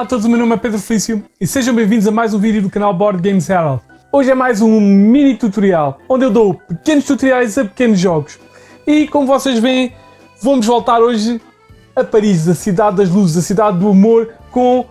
Olá a todos, o meu nome é Pedro Felício e sejam bem-vindos a mais um vídeo do canal Board Games Herald. Hoje é mais um mini tutorial, onde eu dou pequenos tutoriais a pequenos jogos. E como vocês veem, vamos voltar hoje a Paris, a cidade das luzes, a cidade do amor, com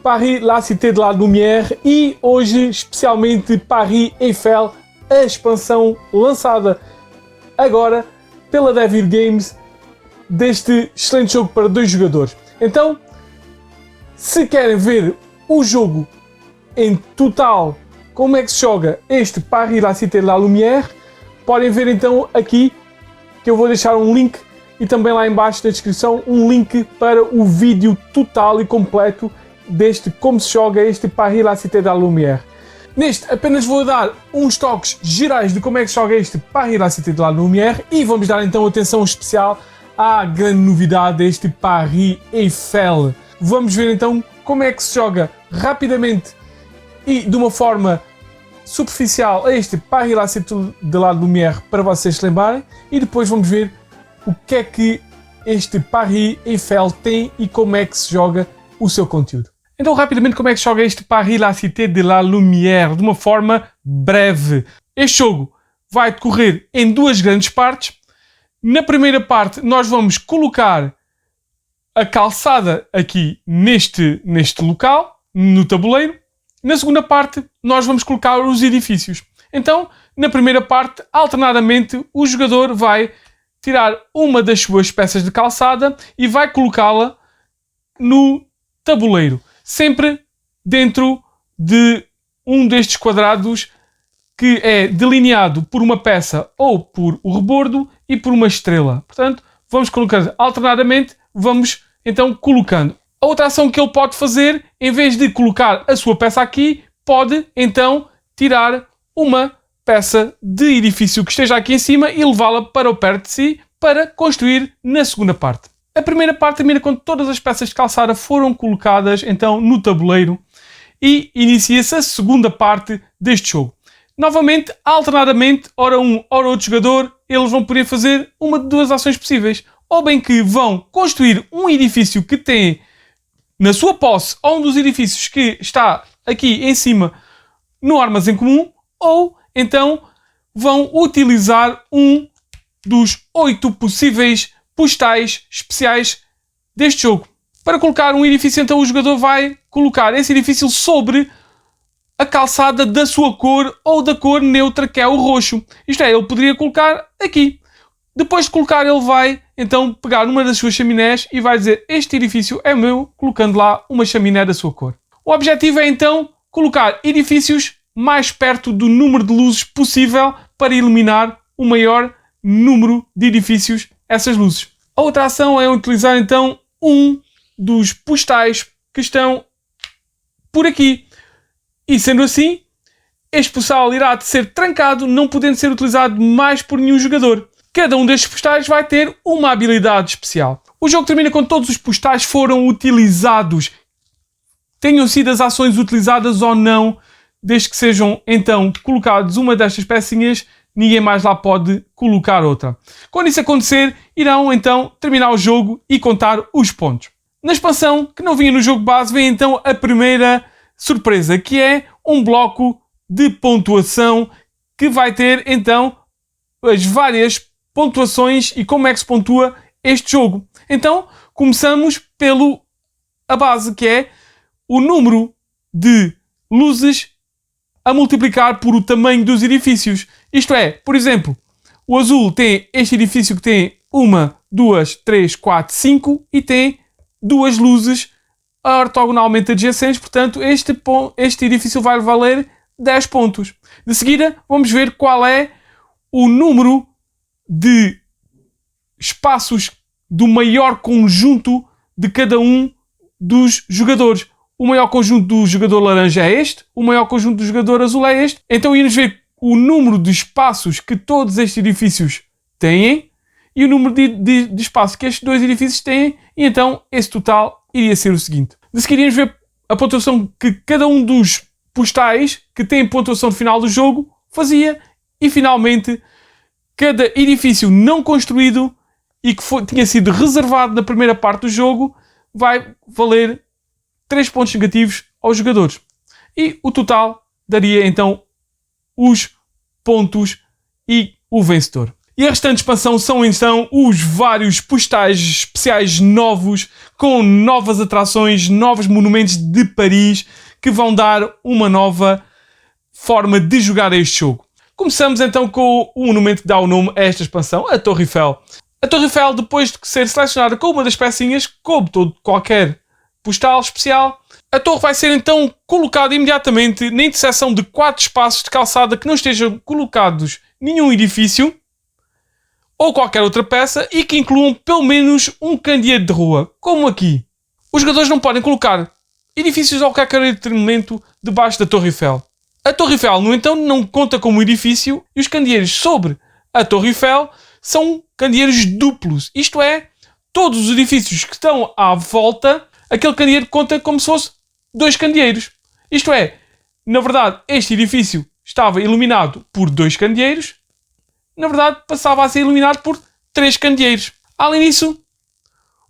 Paris, la cité de la lumière, e hoje especialmente Paris Eiffel, a expansão lançada agora pela Devir Games deste excelente jogo para 2 jogadores. Então, se querem ver o jogo em total, como é que se joga este Paris, la cité de la lumière, podem ver então aqui, que eu vou deixar um link e também lá em baixo na descrição um link para o vídeo total e completo deste como se joga este Paris, la cité de la lumière. Neste apenas vou dar uns toques gerais de como é que se joga este Paris, la cité de la lumière, e vamos dar então atenção especial à grande novidade deste Paris Eiffel. Vamos ver então como é que se joga rapidamente e de uma forma superficial este Paris, la cité de la lumière, para vocês se lembrarem, e depois vamos ver o que é que este Paris Eiffel tem e como é que se joga o seu conteúdo. Então, rapidamente, como é que se joga este Paris, la cité de la lumière, de uma forma breve. Este jogo vai decorrer em 2 grandes partes. Na primeira parte, nós vamos colocar a calçada aqui neste local, no tabuleiro. Na segunda parte, nós vamos colocar os edifícios. Então, na primeira parte, alternadamente, o jogador vai tirar uma das suas peças de calçada e vai colocá-la no tabuleiro, sempre dentro de um destes quadrados que é delineado por uma peça ou por o rebordo e por uma estrela. Portanto, vamos colocar alternadamente, vamos então colocando. A outra ação que ele pode fazer, em vez de colocar a sua peça aqui, pode então tirar uma peça de edifício que esteja aqui em cima e levá-la para o perto de si para construir na segunda parte. A primeira parte termina quando todas as peças de calçada foram colocadas então no tabuleiro e inicia-se a segunda parte deste jogo. Novamente, alternadamente, ora um, ora outro jogador, eles vão poder fazer uma de 2 ações possíveis. Ou bem que vão construir um edifício que tem na sua posse, ou um dos edifícios que está aqui em cima no armazém comum, ou então vão utilizar um dos 8 possíveis postais especiais deste jogo. Para colocar um edifício, então o jogador vai colocar esse edifício sobre a calçada da sua cor ou da cor neutra, que é o roxo. Isto é, ele poderia colocar aqui. Depois de colocar, ele vai então pegar uma das suas chaminés e vai dizer: este edifício é meu, colocando lá uma chaminé da sua cor. O objetivo é então colocar edifícios mais perto do número de luzes possível para eliminar o maior número de edifícios, essas luzes. A outra ação é utilizar então um dos postais que estão por aqui. E sendo assim, este postal irá ser trancado, não podendo ser utilizado mais por nenhum jogador. Cada um destes postais vai ter uma habilidade especial. O jogo termina quando todos os postais foram utilizados, tenham sido as ações utilizadas ou não, desde que sejam então colocados uma destas pecinhas, ninguém mais lá pode colocar outra. Quando isso acontecer, irão então terminar o jogo e contar os pontos. Na expansão, que não vinha no jogo base, vem então a primeira surpresa, que é um bloco de pontuação que vai ter então as várias pontuações e como é que se pontua este jogo. Então, começamos pelo a base, que é o número de luzes a multiplicar por o tamanho dos edifícios. Isto é, por exemplo, o azul tem este edifício que tem 1, 2, 3, 4, 5 e tem 2 luzes ortogonalmente adjacentes, portanto este edifício vai valer 10 pontos. De seguida, vamos ver qual é o número de espaços do maior conjunto de cada um dos jogadores. O maior conjunto do jogador laranja é este, o maior conjunto do jogador azul é este. Então iremos ver o número de espaços que todos estes edifícios têm e o número de espaços que estes 2 edifícios têm, e então esse total iria ser o seguinte. De seguida iremos ver a pontuação que cada um dos postais que tem pontuação final do jogo fazia, e finalmente cada edifício não construído e que tinha sido reservado na primeira parte do jogo vai valer 3 pontos negativos aos jogadores. E o total daria então os pontos e o vencedor. E a restante expansão são então os vários postais especiais novos, com novas atrações, novos monumentos de Paris, que vão dar uma nova forma de jogar este jogo. Começamos então com o monumento que dá o nome a esta expansão, a Torre Eiffel. A Torre Eiffel, depois de ser selecionada com uma das pecinhas, como todo qualquer postal especial, a torre vai ser então colocada imediatamente na interseção de 4 espaços de calçada que não estejam colocados nenhum edifício ou qualquer outra peça e que incluam pelo menos um candeeiro de rua, como aqui. Os jogadores não podem colocar edifícios ou qualquer outro elemento debaixo da Torre Eiffel. A Torre Eiffel, no entanto, não conta como edifício e os candeeiros sobre a Torre Eiffel são candeeiros duplos. Isto é, todos os edifícios que estão à volta, aquele candeeiro conta como se fosse 2 candeeiros. Isto é, na verdade, este edifício estava iluminado por 2 candeeiros. Na verdade, passava a ser iluminado por 3 candeeiros. Além disso,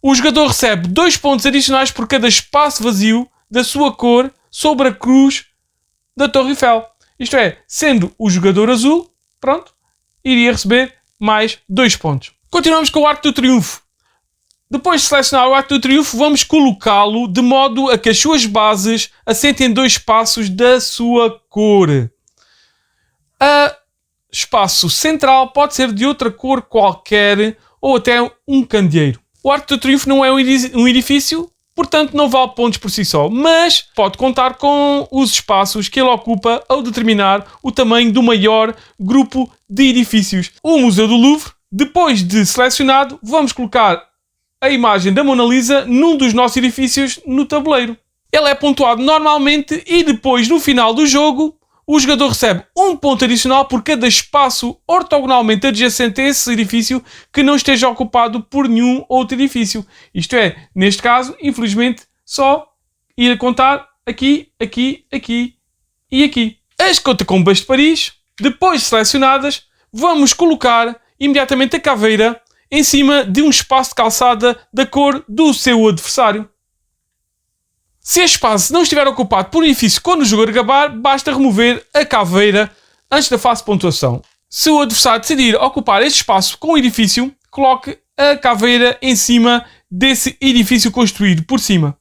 o jogador recebe 2 pontos adicionais por cada espaço vazio da sua cor sobre a cruz da Torre Eiffel. Isto é, sendo o jogador azul, pronto, iria receber mais 2 pontos. Continuamos com o Arco do Triunfo. Depois de selecionar o Arco do Triunfo, vamos colocá-lo de modo a que as suas bases assentem 2 espaços da sua cor. O espaço central pode ser de outra cor qualquer ou até um candeeiro. O Arco do Triunfo não é um edifício, portanto não vale pontos por si só, mas pode contar com os espaços que ele ocupa ao determinar o tamanho do maior grupo de edifícios. O Museu do Louvre, depois de selecionado, vamos colocar a imagem da Mona Lisa num dos nossos edifícios no tabuleiro. Ele é pontuado normalmente e depois, no final do jogo, o jogador recebe 1 ponto adicional por cada espaço ortogonalmente adjacente a esse edifício que não esteja ocupado por nenhum outro edifício. Isto é, neste caso, infelizmente, só ir a contar aqui, aqui, aqui e aqui. As catacumbas de Paris, depois selecionadas, vamos colocar imediatamente a caveira em cima de um espaço de calçada da cor do seu adversário. Se este espaço não estiver ocupado por um edifício quando o jogo acabar, basta remover a caveira antes da fase de pontuação. Se o adversário decidir ocupar este espaço com o edifício, coloque a caveira em cima desse edifício construído por cima.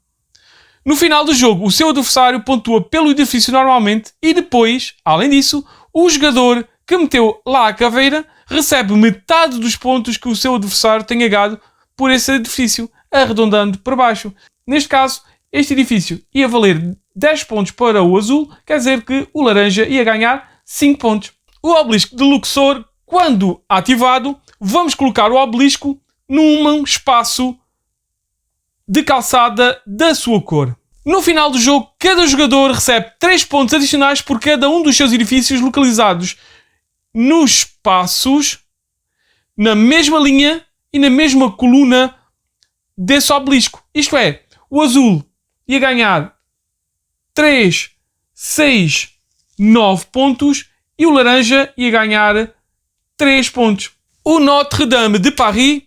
No final do jogo, o seu adversário pontua pelo edifício normalmente e depois, além disso, o jogador que meteu lá a caveira recebe metade dos pontos que o seu adversário tenha ganho por esse edifício, arredondando para baixo. Neste caso, este edifício ia valer 10 pontos para o azul, quer dizer que o laranja ia ganhar 5 pontos. O obelisco de Luxor, quando ativado, vamos colocar o obelisco num espaço de calçada da sua cor. No final do jogo, cada jogador recebe 3 pontos adicionais por cada um dos seus edifícios localizados nos espaços, na mesma linha e na mesma coluna desse obelisco. Isto é, o azul ia ganhar 3, 6, 9 pontos e o laranja ia ganhar 3 pontos. O Notre-Dame de Paris,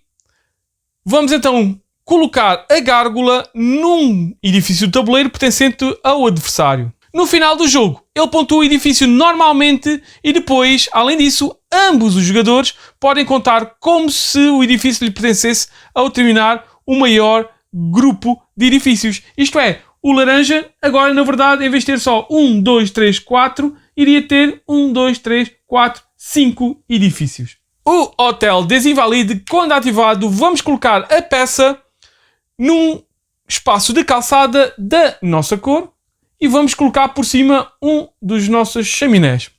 vamos então colocar a gárgula num edifício de tabuleiro pertencente ao adversário. No final do jogo, ele pontua o edifício normalmente e depois, além disso, ambos os jogadores podem contar como se o edifício lhe pertencesse ao terminar o maior grupo de edifícios. Isto é, o laranja, agora na verdade, em vez de ter só 1, 2, 3, 4, iria ter 1, 2, 3, 4, 5 edifícios. O Hotel des Invalides, quando ativado, vamos colocar a peça num espaço de calçada da nossa cor e vamos colocar por cima um dos nossos chaminés.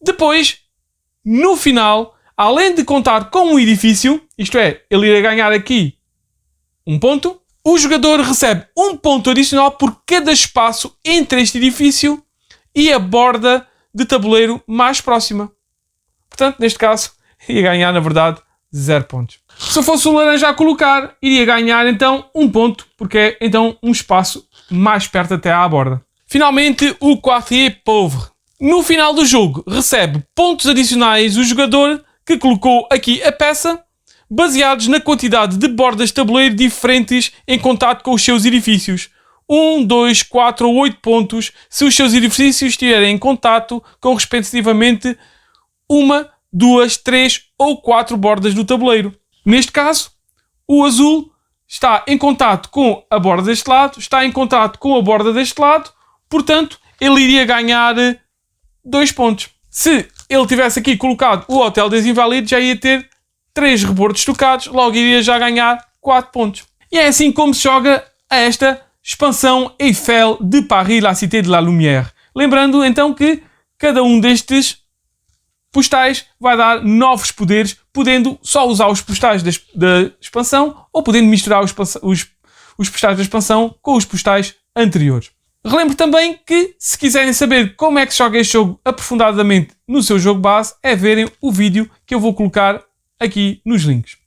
Depois, no final, além de contar com um edifício, isto é, ele irá ganhar aqui um ponto, o jogador recebe um ponto adicional por cada espaço entre este edifício e a borda de tabuleiro mais próxima. Portanto, neste caso, ia ganhar, na verdade, 0 pontos. Se fosse o laranja a colocar, iria ganhar então 1 ponto, porque é então um espaço mais perto até à borda. Finalmente, o Quartier Pauvre. No final do jogo, recebe pontos adicionais o jogador que colocou aqui a peça, baseados na quantidade de bordas de tabuleiro diferentes em contato com os seus edifícios. 1, 2, 4 ou 8 pontos se os seus edifícios estiverem em contato com respectivamente 1, 2, 3 ou 4 bordas do tabuleiro. Neste caso, o azul está em contato com a borda deste lado, está em contato com a borda deste lado, portanto, ele iria ganhar 2 pontos. Se ele tivesse aqui colocado o Hotel des Invalides, já ia ter 3 rebordos tocados, logo iria já ganhar 4 pontos. E é assim como se joga esta expansão Eiffel de Paris, la Cité de la Lumière. Lembrando então que cada um destes postais vai dar novos poderes, podendo só usar os postais da expansão ou podendo misturar os postais da expansão com os postais anteriores. Relembro também que, se quiserem saber como é que se joga este jogo aprofundadamente no seu jogo base, é verem o vídeo que eu vou colocar aqui nos links.